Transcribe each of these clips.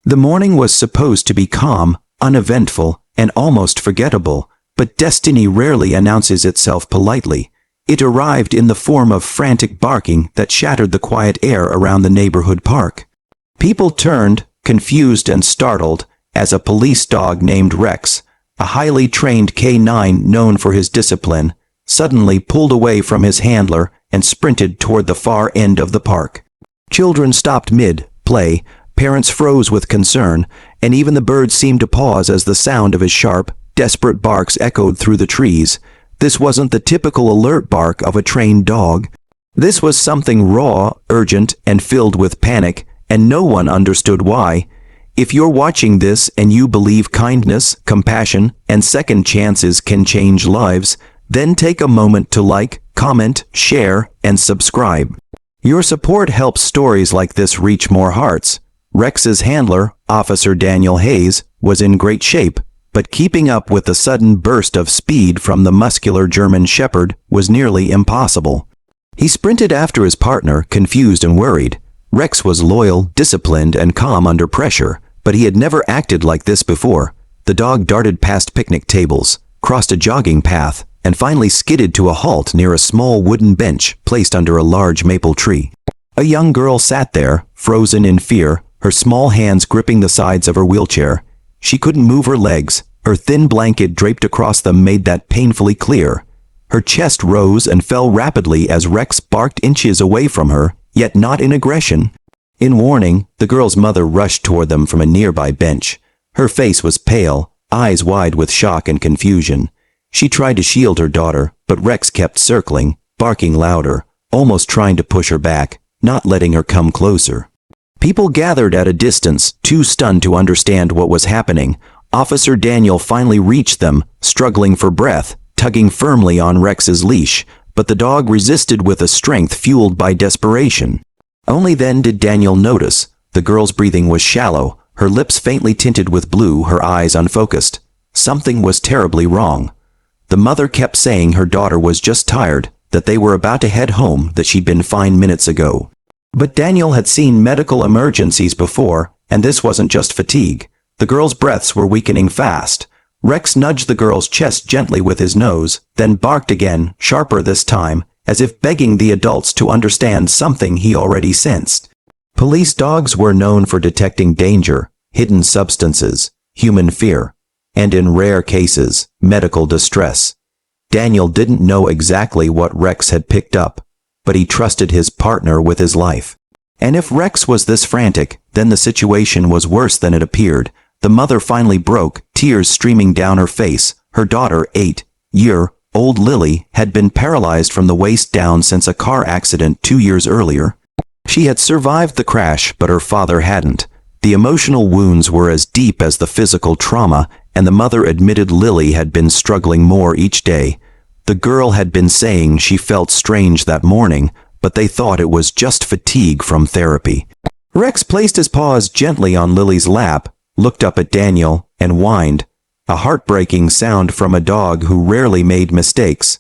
The morning was supposed to be calm, uneventful, and almost forgettable, but destiny rarely announces itself politely. It arrived in the form of frantic barking that shattered the quiet air around the neighborhood park. People turned, confused and startled, as a police dog named Rex, a highly trained K9 known for his discipline, suddenly pulled away from his handler and sprinted toward the far end of the park. Children stopped mid-play, parents froze with concern, and even the birds seemed to pause as the sound of his sharp, desperate barks echoed through the trees. This wasn't the typical alert bark of a trained dog. This was something raw, urgent, and filled with panic, and no one understood why. If you're watching this and you believe kindness, compassion, and second chances can change lives, then take a moment to like, comment, share, and subscribe. Your support helps stories like this reach more hearts. Rex's handler, Officer Daniel Hayes, was in great shape, but keeping up with the sudden burst of speed from the muscular German Shepherd was nearly impossible. He sprinted after his partner, confused and worried. Rex was loyal, disciplined, and calm under pressure, but he had never acted like this before. The dog darted past picnic tables, crossed a jogging path, and finally skidded to a halt near a small wooden bench placed under a large maple tree. A young girl sat there, frozen in fear, her small hands gripping the sides of her wheelchair. She couldn't move her legs. Her thin blanket draped across them made that painfully clear. Her chest rose and fell rapidly as Rex barked inches away from her, yet not in aggression. In warning, the girl's mother rushed toward them from a nearby bench. Her face was pale, eyes wide with shock and confusion. She tried to shield her daughter, but Rex kept circling, barking louder, almost trying to push her back, not letting her come closer. People gathered at a distance, too stunned to understand what was happening. Officer Daniel finally reached them, struggling for breath, tugging firmly on Rex's leash, but the dog resisted with a strength fueled by desperation. Only then did Daniel notice. The girl's breathing was shallow, her lips faintly tinted with blue, her eyes unfocused. Something was terribly wrong. The mother kept saying her daughter was just tired, that they were about to head home, that she'd been fine minutes ago. But Daniel had seen medical emergencies before, and this wasn't just fatigue. The girl's breaths were weakening fast. Rex nudged the girl's chest gently with his nose, then barked again, sharper this time, as if begging the adults to understand something he already sensed. Police dogs were known for detecting danger, hidden substances, human fear, and in rare cases, medical distress. Daniel didn't know exactly what Rex had picked up, but he trusted his partner with his life. And if Rex was this frantic, then the situation was worse than it appeared. The mother finally broke, tears streaming down her face. Her daughter, 8-year-old Lily, had been paralyzed from the waist down since a car accident 2 years earlier. She had survived the crash, but her father hadn't. The emotional wounds were as deep as the physical trauma, and the mother admitted Lily had been struggling more each day. The girl had been saying she felt strange that morning, but they thought it was just fatigue from therapy. Rex placed his paws gently on Lily's lap, looked up at Daniel, and whined, a heartbreaking sound from a dog who rarely made mistakes.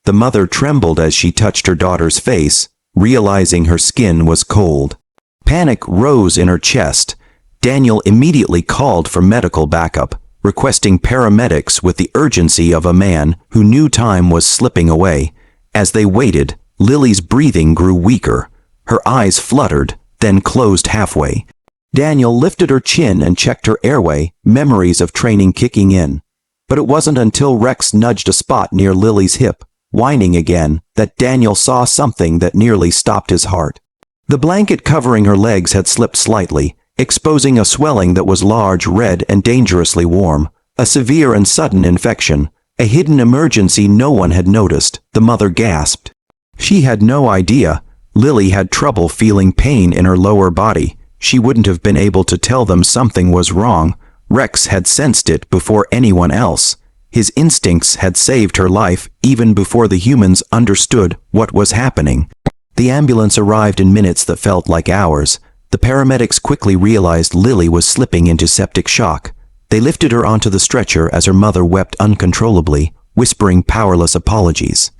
The mother trembled as she touched her daughter's face, realizing her skin was cold. Panic rose in her chest. Daniel immediately called for medical backup, requesting paramedics with the urgency of a man who knew time was slipping away. As they waited, Lily's breathing grew weaker. Her eyes fluttered, then closed halfway. Daniel lifted her chin and checked her airway, memories of training kicking in. But it wasn't until Rex nudged a spot near Lily's hip, whining again, that Daniel saw something that nearly stopped his heart. The blanket covering her legs had slipped slightly, exposing a swelling that was large, red, and dangerously warm. A severe and sudden infection. A hidden emergency no one had noticed, the mother gasped. She had no idea. Lily had trouble feeling pain in her lower body. She wouldn't have been able to tell them something was wrong. Rex had sensed it before anyone else. His instincts had saved her life even before the humans understood what was happening. The ambulance arrived in minutes that felt like hours. The paramedics quickly realized Lily was slipping into septic shock. They lifted her onto the stretcher as her mother wept uncontrollably, whispering powerless apologies.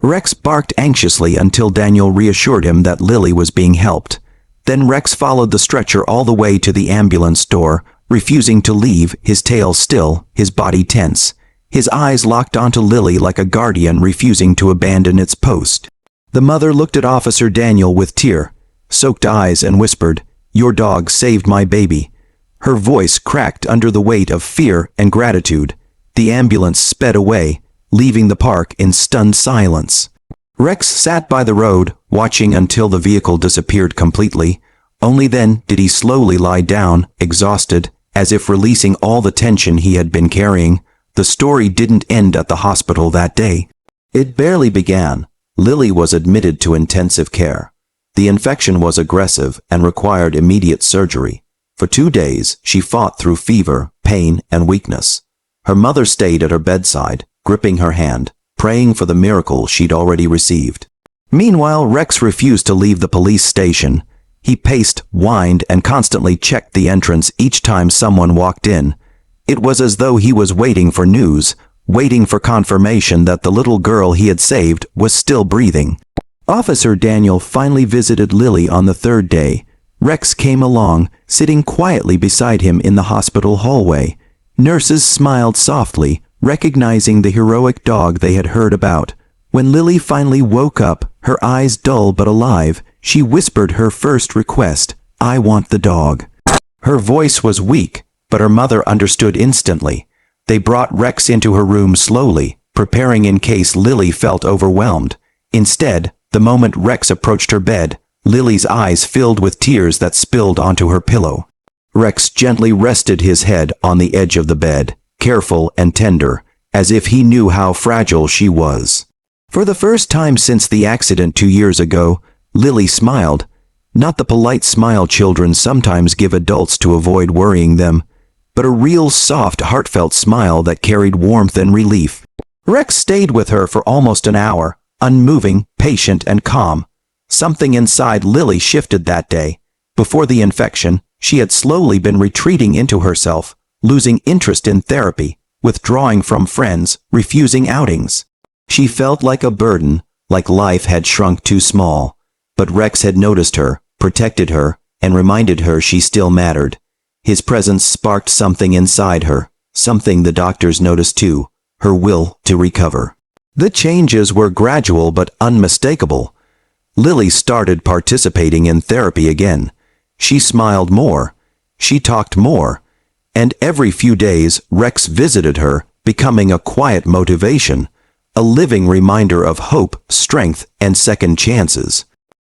Rex barked anxiously until Daniel reassured him that Lily was being helped. Then Rex followed the stretcher all the way to the ambulance door, refusing to leave, his tail still, his body tense. His eyes locked onto Lily like a guardian refusing to abandon its post. The mother looked at Officer Daniel with tear-soaked eyes and whispered, "Your dog saved my baby." Her voice cracked under the weight of fear and gratitude. The ambulance sped away, leaving the park in stunned silence. Rex sat by the road, watching until the vehicle disappeared completely. Only then did he slowly lie down, exhausted, as if releasing all the tension he had been carrying. The story didn't end at the hospital that day. It barely began. Lily was admitted to intensive care. The infection was aggressive and required immediate surgery. For 2 days, she fought through fever, pain, and weakness. Her mother stayed at her bedside, gripping her hand, praying for the miracle she'd already received. Meanwhile, Rex refused to leave the police station. He paced, whined, and constantly checked the entrance each time someone walked in. It was as though he was waiting for news, waiting for confirmation that the little girl he had saved was still breathing. Officer Daniel finally visited Lily on the 3rd day. Rex came along, sitting quietly beside him in the hospital hallway. Nurses smiled softly, recognizing the heroic dog they had heard about. When Lily finally woke up, her eyes dull but alive, she whispered her first request, "I want the dog." Her voice was weak, but her mother understood instantly. They brought Rex into her room slowly, preparing in case Lily felt overwhelmed. Instead, the moment Rex approached her bed, Lily's eyes filled with tears that spilled onto her pillow. Rex gently rested his head on the edge of the bed, careful and tender, as if he knew how fragile she was. For the first time since the accident 2 years ago, Lily smiled. Not the polite smile children sometimes give adults to avoid worrying them, but a real soft, heartfelt smile that carried warmth and relief. Rex stayed with her for almost an hour, unmoving, patient, and calm. Something inside Lily shifted that day. Before the infection, she had slowly been retreating into herself, losing interest in therapy, withdrawing from friends, refusing outings. She felt like a burden, like life had shrunk too small. But Rex had noticed her, protected her, and reminded her she still mattered. His presence sparked something inside her, something the doctors noticed too, her will to recover. The changes were gradual but unmistakable. Lily started participating in therapy again. She smiled more. She talked more. And every few days, Rex visited her, becoming a quiet motivation, a living reminder of hope, strength, and second chances.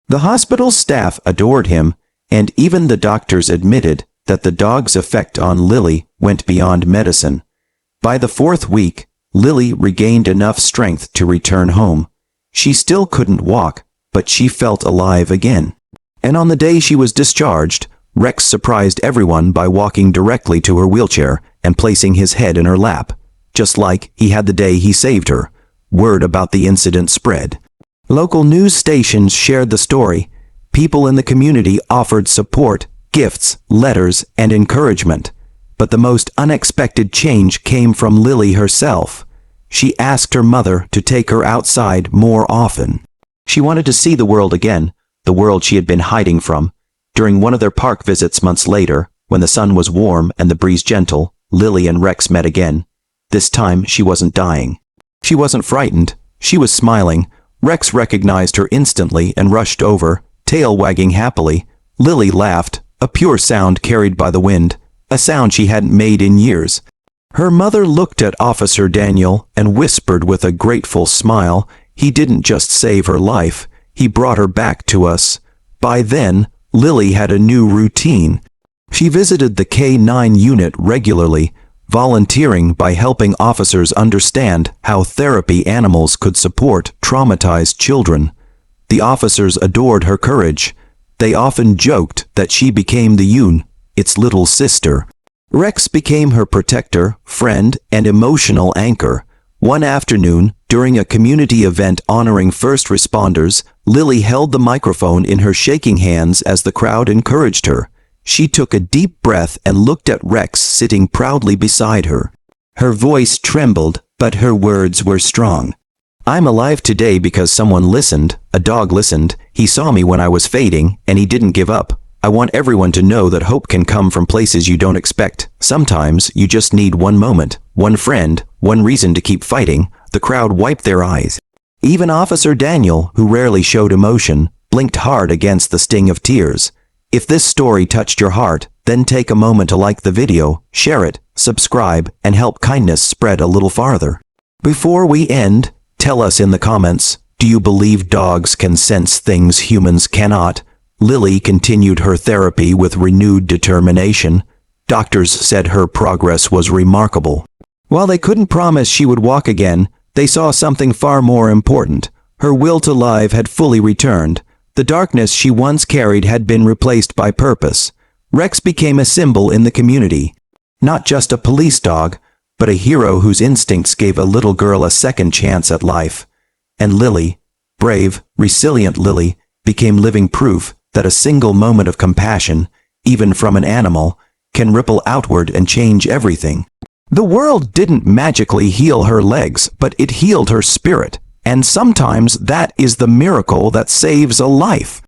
The hospital staff adored him, and even the doctors admitted that the dog's effect on Lily went beyond medicine. By the 4th week, Lily regained enough strength to return home. She still couldn't walk, but she felt alive again. And on the day she was discharged, Rex surprised everyone by walking directly to her wheelchair and placing his head in her lap, just like he had the day he saved her. Word about the incident spread. Local news stations shared the story. People in the community offered support, gifts, letters, and encouragement. But the most unexpected change came from Lily herself. She asked her mother to take her outside more often. She wanted to see the world again, the world she had been hiding from. During one of their park visits months later, when the sun was warm and the breeze gentle, Lily and Rex met again. This time she wasn't dying. She wasn't frightened. She was smiling. Rex recognized her instantly and rushed over, tail wagging happily. Lily laughed, a pure sound carried by the wind, a sound she hadn't made in years. Her mother looked at Officer Daniel and whispered with a grateful smile, "He didn't just save her life, he brought her back to us." By then, Lily had a new routine. She visited the K9 unit regularly, volunteering by helping officers understand how therapy animals could support traumatized children. The officers adored her courage. They often joked that she became the Yun, its little sister. Rex became her protector, friend, and emotional anchor. One afternoon, during a community event honoring first responders, Lily held the microphone in her shaking hands as the crowd encouraged her. She took a deep breath and looked at Rex sitting proudly beside her. Her voice trembled, but her words were strong. "I'm alive today because someone listened. A dog listened. He saw me when I was fading, and he didn't give up. I want everyone to know that hope can come from places you don't expect. Sometimes you just need one moment, one friend, one reason to keep fighting." The crowd wiped their eyes. Even Officer Daniel, who rarely showed emotion, blinked hard against the sting of tears. If this story touched your heart, then take a moment to like the video, share it, subscribe, and help kindness spread a little farther. Before we end, tell us in the comments, do you believe dogs can sense things humans cannot? Lily continued her therapy with renewed determination. Doctors said her progress was remarkable. While they couldn't promise she would walk again, they saw something far more important. Her will to live had fully returned. The darkness she once carried had been replaced by purpose. Rex became a symbol in the community. Not just a police dog, but a hero whose instincts gave a little girl a second chance at life. And Lily, brave, resilient Lily, became living proof that a single moment of compassion, even from an animal, can ripple outward and change everything. The world didn't magically heal her legs, but it healed her spirit. And sometimes that is the miracle that saves a life.